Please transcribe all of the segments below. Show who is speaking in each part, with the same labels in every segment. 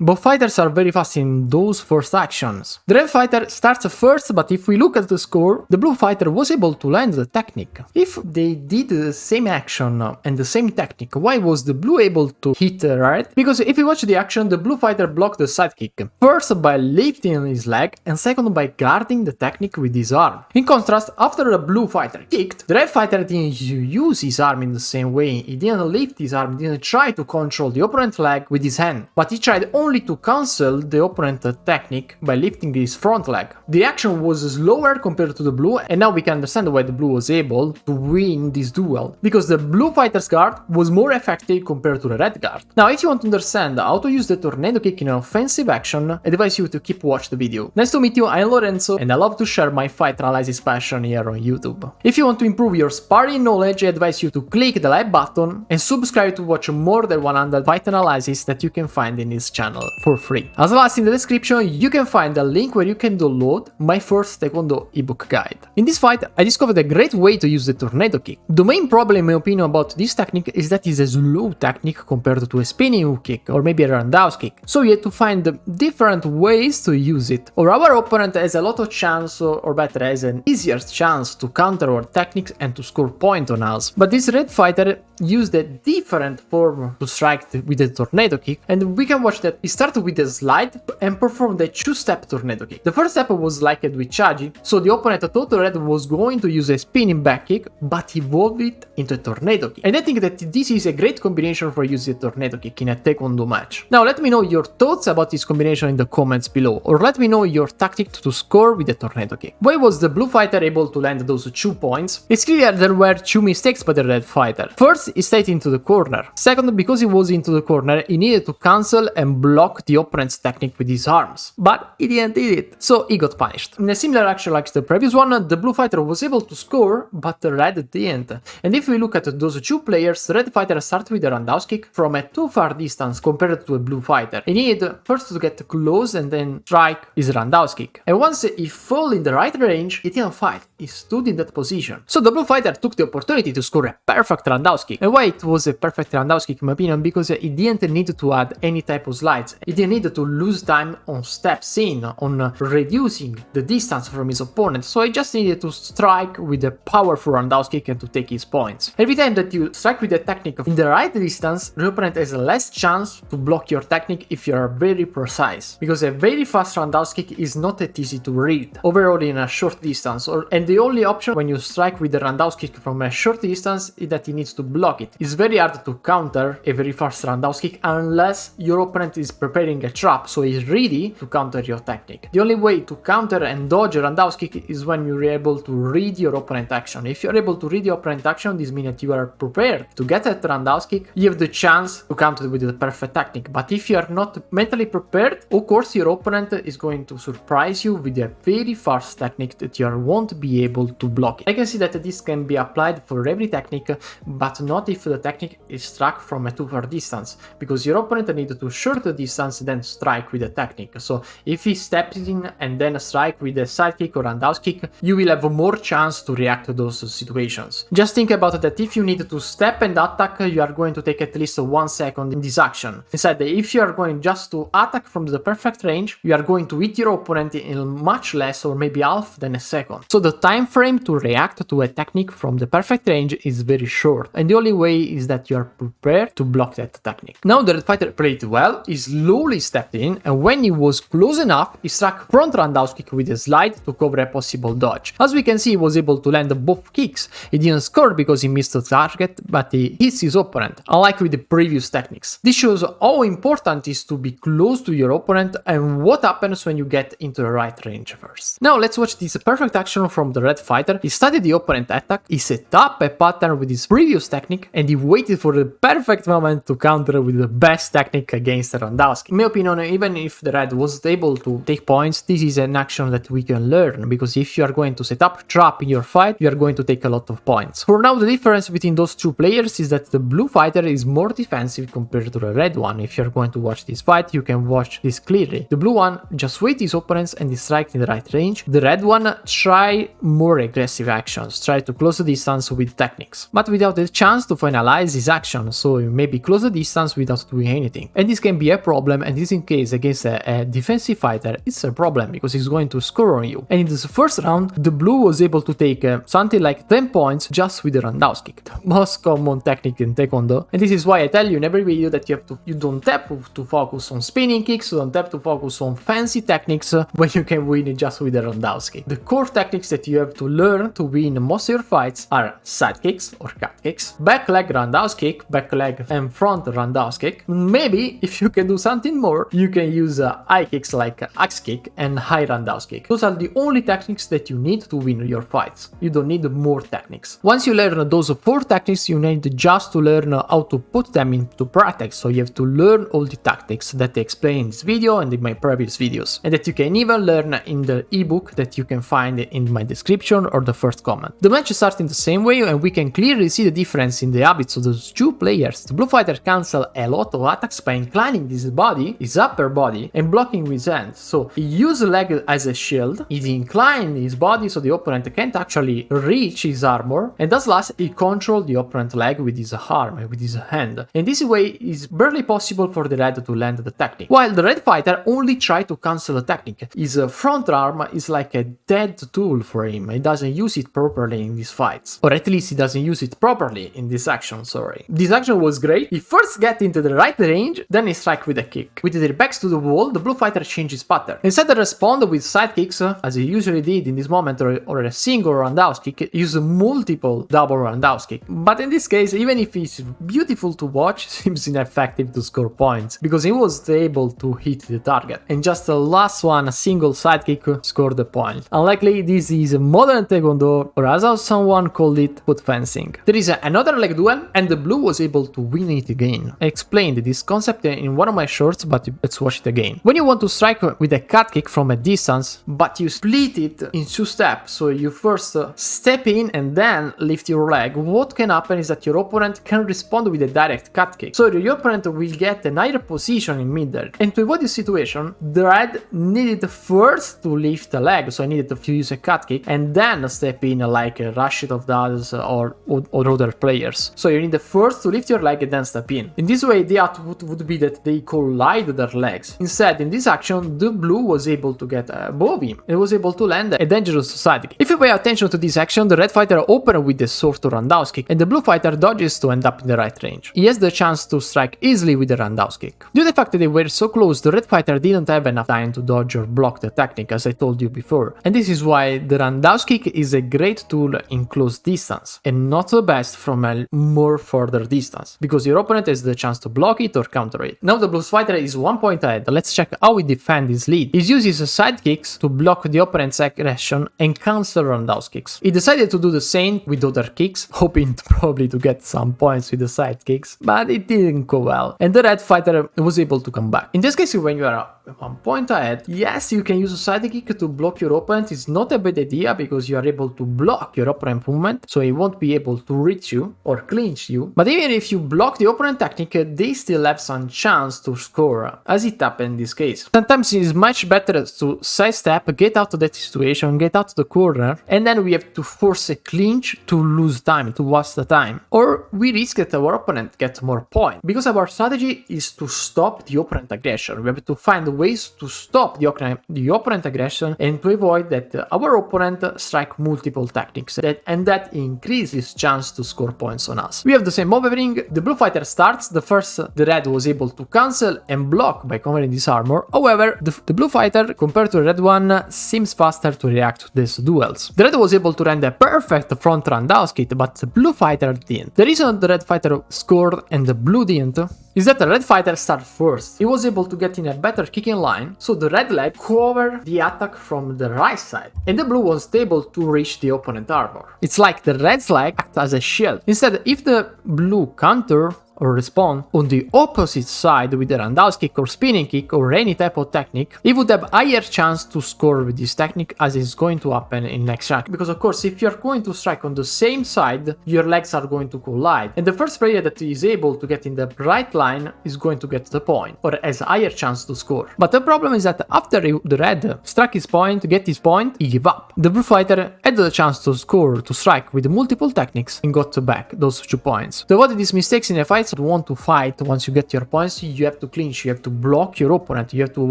Speaker 1: Both fighters are very fast in those first actions. The red fighter starts first, but if we look at the score, the blue fighter was able to land the technique. If they did the same action and the same technique, why was the blue able to hit red? Because if you watch the action, the blue fighter blocked the sidekick. First by lifting his leg, and second by guarding the technique with his arm. In contrast, after the blue fighter kicked, the red fighter didn't use his arm in the same way. He didn't lift his arm, didn't try to control the opponent's leg with his hand, but he tried only to cancel the opponent's technique by lifting his front leg. The action was slower compared to the blue, and now we can understand why the blue was able to win this duel, because the blue fighter's guard was more effective compared to the red guard. Now, if you want to understand how to use the tornado kick in an offensive action, I advise you to keep watch the video. Nice to meet you, I'm Lorenzo, and I love to share my fight analysis passion here on YouTube. If you want to improve your sparring knowledge, I advise you to click the like button and subscribe to watch more than 100 fight analysis that you can find in this channel for free. As well as in the description, you can find a link where you can download my first Taekwondo ebook guide. In this fight, I discovered a great way to use the tornado kick. The main problem in my opinion about this technique is that it's a slow technique compared to a spinning hook kick or maybe a roundhouse kick. So you have to find different ways to use it. Or our opponent has a lot of chance, or better, has an easier chance to counter our techniques and to score point on us. But this red fighter used a different form to strike with the tornado kick, and we can watch that he started with a slide and performed a two-step tornado kick. The first step was like a Dwichaji, so the opponent thought the red was going to use a spinning back kick, but evolved it into a tornado kick. And I think that this is a great combination for using a tornado kick in a Taekwondo match. Now let me know your thoughts about this combination in the comments below, or let me know your tactic to score with the tornado kick. Why was the blue fighter able to land those 2 points? It's clear there were 2 mistakes by the red fighter. First, he stayed into the corner. Second, because he was into the corner, he needed to cancel and block the opponent's technique with his arms. But he didn't do it, so he got punished. In a similar action like the previous one, the blue fighter was able to score, but the red didn't. And if we look at those 2 players, the red fighter started with a roundhouse kick from a too far distance compared to a blue fighter. He needed first to get close and then strike his roundhouse kick. And once he fell in the right range, he didn't fight, he stood in that position. So the blue fighter took the opportunity to score a perfect roundhouse kick. And why it was a perfect roundhouse kick in my opinion? Because he didn't need to add any type of slides. He didn't need to lose time on steps in, on reducing the distance from his opponent. So he just needed to strike with a powerful roundhouse kick and to take his points. Every time that you strike with the technique in the right distance, the opponent has less chance to block your technique if you are very precise. Because a very fast roundhouse kick is not that easy to read overall in a short distance. And the only option when you strike with the roundhouse kick from a short distance is that he needs to block it. It's very hard to counter a very fast roundhouse kick unless your opponent is preparing a trap, so he's ready to counter your technique. The only way to counter and dodge a roundhouse kick is when you're able to read your opponent action. If you're able to read your opponent action, this means that you are prepared to get that roundhouse kick. You have the chance to counter it with the perfect technique. But if you are not mentally prepared, of course your opponent is going to surprise you with a very fast technique that you won't be able to block it. I can see that this can be applied for every technique, but not if the technique is struck from a too far distance, because your opponent needs to short the distance then strike with the technique. So if he steps in and then strike with a sidekick or roundhouse kick, you will have more chance to react to those situations. Just think about that if you need to step and attack, you are going to take at least 1 second in this action. Instead, if you are going just to attack from the perfect range, you are going to hit your opponent in much less or maybe half than a second. So the time frame to react to a technique from the perfect range is very short, and the only way is that you are prepared to block that technique. Now the red fighter played well, he slowly stepped in, and when he was close enough, he struck front roundhouse kick with a slide to cover a possible dodge. As we can see, he was able to land both kicks. He didn't score because he missed the target, but he hits his opponent, unlike with the previous techniques. This shows how important it is to be close to your opponent and what happens when you get into the right range first. Now let's watch this perfect action from the red fighter. He studied the opponent attack, he set up a pattern with his previous technique, and he waited for the perfect moment to counter with the best technique against the roundhouse kick. In my opinion, even if the red was able to take points, this is an action that we can learn, because if you are going to set up trap in your fight, you are going to take a lot of points. For now, the difference between those 2 players is that the blue fighter is more defensive compared to the red one. If you're going to watch this fight, you can watch this clearly. The blue one just wait his opponents and he strike in the right range. The red one try more aggressive actions, try to close the distance with techniques, but without the chance to finalize his action, so maybe close the distance without doing anything. And this can be a problem, and this in case against a defensive fighter, it's a problem because he's going to score on you. And in this first round, the blue was able to take something like 10 points just with the roundhouse kick, the most common technique in Taekwondo. And this is why I tell you in every video that you don't have to focus on spinning kicks, you don't have to focus on fancy techniques when you can win just with the roundhouse kick. The core techniques that you have to learn to win most of your fights are side kicks or cut kicks, back leg roundhouse kick, back leg and front roundhouse kick. Maybe if you can do something more, you can use high kicks like axe kick and high roundhouse kick. Those are the only techniques that you need to win your fights. You don't need more techniques. Once you learn those 4 techniques, you need just to learn how to put them into practice. So you have to learn all the tactics that I explain in this video and in my previous videos, and that you can even learn in the ebook that you can find in my description or the first comment. The match starts in the same way, and we can clearly see the difference in the habits of those two players. The blue fighter cancels a lot of attacks by inclining his body, his upper body, and blocking with his hands. So he uses leg as a shield, he inclines his body so the opponent can't actually reach his armor, and thus last he controls the opponent leg with his arm, with his hand. And this way it's barely possible for the red to land the technique, while the red fighter only tries to cancel the technique. His front arm is like a dead tool for him, he doesn't use it properly in these fights, or at least he doesn't use it properly in this action, sorry. This action was great. He first gets into the right range, then he strikes with a kick. With their backs to the wall, the blue fighter changes pattern. Instead of respond with side kicks, as he usually did in this moment, or a single roundhouse kick, he uses multiple double roundhouse kick. But in this case, even if it's beautiful to watch, it seems ineffective to score points, because he was able to hit the target. And just the last one, a single side kick, scored the point. Unlikely this is modern Taekwondo, or as someone called it, foot fencing. There is another leg duel, and the blue was able to win it again. I explained this concept in one of my shorts, but let's watch it again. When you want to strike with a cut kick from a distance, but you split it in 2 steps, so you first step in and then lift your leg, what can happen is that your opponent can respond with a direct cut kick. So your opponent will get a higher position in middle. And to avoid this situation, the red needed first to lift the leg, so I needed to use a cut kick, and then step in like Rashid of Daz or other players. So you need first to lift your leg and then step in. In this way, the output would be that they collide their legs. Instead, in this action, the blue was able to get above him and was able to land a dangerous side kick. If you pay attention to this action, the red fighter opens with the sort of roundhouse kick, and the blue fighter dodges to end up in the right range. He has the chance to strike easily with the roundhouse kick. Due to the fact that they were so close, the red fighter didn't have enough time to dodge or block the technique, as I told you before. And this is why the roundhouse kick is a great tool in close distance, and not the best from a more further distance, because your opponent has the chance to block it or counter it. Now the blue fighter is 1 point ahead. Let's check how he defends his lead. He uses side kicks to block the opponent's aggression and cancel roundhouse kicks. He decided to do the same with other kicks, hoping probably to get some points with the side kicks, but it didn't go well, and the red fighter was able to come back. In this case, when you are 1 point ahead, yes, you can use a side kick to block your opponent. It's not a bad idea because you are able to block your opponent movement, so he won't be able to reach you or clinch you. But even if you block the opponent technique, they still have some chance to score, as it happened in this case. Sometimes it is much better to sidestep, get out of that situation, get out of the corner, and then we have to force a clinch to lose time, to waste the time. Or we risk that our opponent gets more points, because our strategy is to stop the opponent aggression. We have to find ways to stop the opponent aggression and to avoid that our opponent strike multiple techniques, and that increases chance to score points on us. We have the same opening. The blue fighter starts. The red was able to cancel and block by covering this armor. However, the blue fighter, compared to the red one, seems faster to react to these duels. The red was able to land a perfect front roundhouse kick, but the blue fighter didn't. The reason the red fighter scored and the blue didn't is that the red fighter started first. He was able to get in a better kicking line, so the red leg covered the attack from the right side, and the blue was able to reach the opponent armor. It's like the red's leg acts as a shield. Instead, if the blue counter or respond on the opposite side with a roundhouse kick or spinning kick or any type of technique, he would have higher chance to score with this technique, as is going to happen in next strike. Because of course, if you're going to strike on the same side, your legs are going to collide, and the first player that is able to get in the right line is going to get the point, or has a higher chance to score. But the problem is that after the red struck his point, get his point, he gave up. The blue fighter had the chance to score, to strike with multiple techniques, and got back those 2 points. To avoid these mistakes in a fight, fights want to fight, once you get your points, you have to clinch, you have to block your opponent, you have to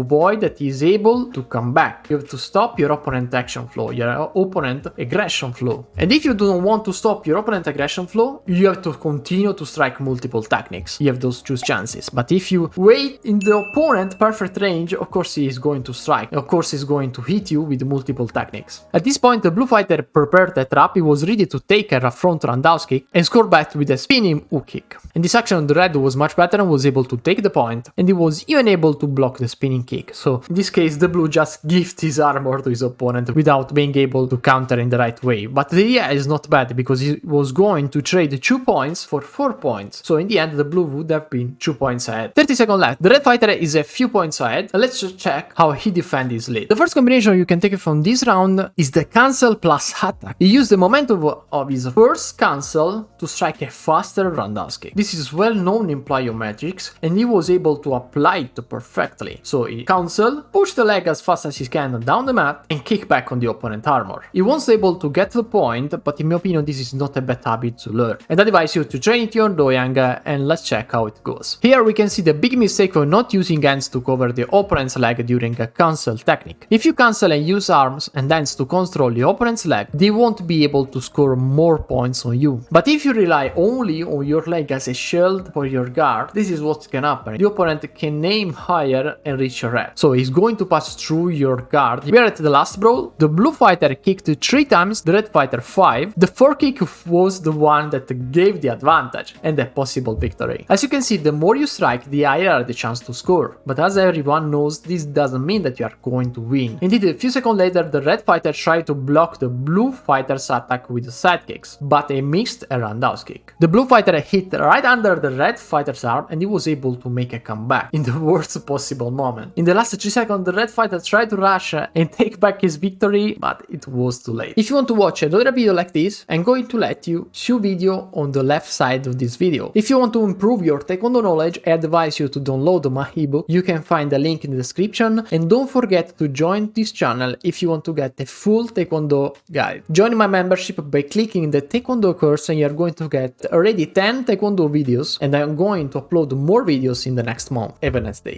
Speaker 1: avoid that he is able to come back. You have to stop your opponent action flow, your opponent aggression flow. And if you don't want to stop your opponent aggression flow, you have to continue to strike multiple techniques. You have those two chances. But if you wait in the opponent perfect range, of course he is going to strike. Of course he's going to hit you with multiple techniques. At this point, the blue fighter prepared the trap. He was ready to take a front roundhouse kick and score back with a spinning hook kick. In this action, the red was much better and was able to take the point, and he was even able to block the spinning kick. So in this case, the blue just gift his armor to his opponent without being able to counter in the right way. But the idea is not bad, because he was going to trade 2 points for 4 points. So in the end, the blue would have been 2 points ahead. 30 seconds left. The red fighter is a few points ahead. Let's just check how he defends his lead. The first combination you can take from this round is the cancel plus attack. He used the momentum of his first cancel to strike a faster roundhouse kick. This is well known in plyometrics, and he was able to apply it perfectly. So he cancel, push the leg as fast as he can down the mat, and kick back on the opponent armor. He was able to get the point, but in my opinion this is not a bad habit to learn, and I advise you to train it on Doyang, and let's check how it goes. Here we can see the big mistake of not using hands to cover the opponent's leg during a cancel technique. If you cancel and use arms and hands to control the opponent's leg, they won't be able to score more points on you. But if you rely only on your leg as a shield for your guard, this is what can happen. The opponent can aim higher and reach your head, so he's going to pass through your guard. We are at the last brawl. The blue fighter kicked 3 times, the red fighter 5. The 4 kick was the one that gave the advantage and a possible victory. As you can see, the more you strike, the higher the chance to score. But as everyone knows, this doesn't mean that you are going to win. Indeed, a few seconds later, the red fighter tried to block the blue fighter's attack with sidekicks, but he missed a roundhouse kick. The blue fighter hit right under the red fighter's arm, and he was able to make a comeback in the worst possible moment. In the last 3 seconds, the red fighter tried to rush and take back his victory, but it was too late. If you want to watch another video like this, I'm going to let you show video on the left side of this video. If you want to improve your Taekwondo knowledge, I advise you to download my ebook. You can find the link in the description, and don't forget to join this channel if you want to get a full Taekwondo guide. Join my membership by clicking the Taekwondo course, and you're going to get already 10 Taekwondo videos, and I'm going to upload more videos in the next month. Have a nice day.